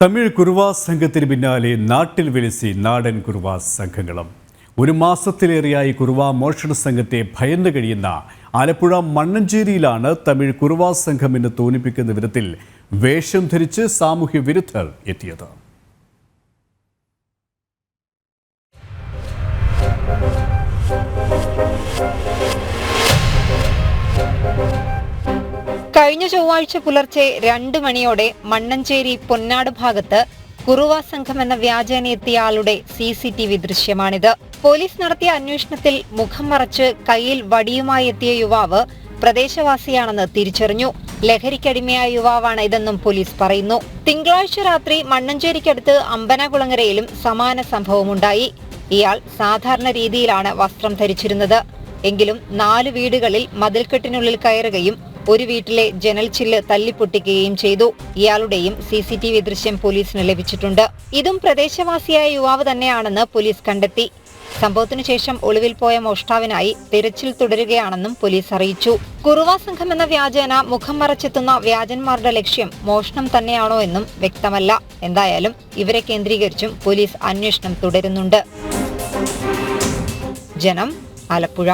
തമിഴ് കുറുവാ സംഘത്തിന് പിന്നാലെ നാട്ടിൽ വിലസി നാടൻ കുറുവാ സംഘങ്ങളും. ഒരു മാസത്തിലേറെയായി കുറുവാ മോഷണ സംഘത്തെ ഭയന്ന് കഴിയുന്ന ആലപ്പുഴ മണ്ണഞ്ചേരിയിലാണ് തമിഴ് കുറുവാ സംഘം എന്ന് തോന്നിപ്പിക്കുന്ന വിധത്തിൽ വേഷം ധരിച്ച് സാമൂഹ്യ വിരുദ്ധർ എത്തിയത്. കഴിഞ്ഞ ചൊവ്വാഴ്ച പുലർച്ചെ 2 മണിയോടെ മണ്ണഞ്ചേരി പൊന്നാട് ഭാഗത്ത് കുറുവാ സംഘം എന്ന വ്യാജേന എത്തിയ ആളുടെ CCTV ദൃശ്യമാണിത്. പോലീസ് നടത്തിയ അന്വേഷണത്തിൽ മുഖം മറച്ച് കയ്യിൽ വടിയുമായി എത്തിയ യുവാവ് പ്രദേശവാസിയാണെന്ന് തിരിച്ചറിഞ്ഞു. ലഹരിക്കടിമയായ യുവാവാണ് ഇതെന്നും പോലീസ് പറയുന്നു. തിങ്കളാഴ്ച രാത്രി മണ്ണഞ്ചേരിക്കടുത്ത് അമ്പനാകുളങ്ങരയിലും സമാന സംഭവമുണ്ടായി. ഇയാൾ സാധാരണ രീതിയിലാണ് വസ്ത്രം ധരിച്ചിരുന്നത്. എങ്കിലും 4 വീടുകളിൽ മതിൽക്കെട്ടിനുള്ളിൽ കയറുകയും ഒരു വീട്ടിലെ ജനൽ ചില്ല് തല്ലിപ്പൊട്ടിക്കുകയും ചെയ്തു. ഇയാളുടെയും CCTV ദൃശ്യം പോലീസിന് ലഭിച്ചിട്ടുണ്ട്. ഇതും പ്രദേശവാസിയായ യുവാവ് തന്നെയാണെന്ന് പോലീസ് കണ്ടെത്തി. സംഭവത്തിനു ശേഷം ഒളിവിൽ പോയ മോഷ്ടാവിനായി തിരച്ചിൽ തുടരുകയാണെന്നും പോലീസ് അറിയിച്ചു. കുറുവാ സംഘം എന്ന വ്യാജേന മുഖം മറച്ചെത്തുന്ന വ്യാജന്മാരുടെ ലക്ഷ്യം മോഷണം തന്നെയാണോ എന്നും വ്യക്തമല്ല. എന്തായാലും ഇവരെ കേന്ദ്രീകരിച്ചും പോലീസ് അന്വേഷണം തുടരുന്നുണ്ട്. ജനം, ആലപ്പുഴ.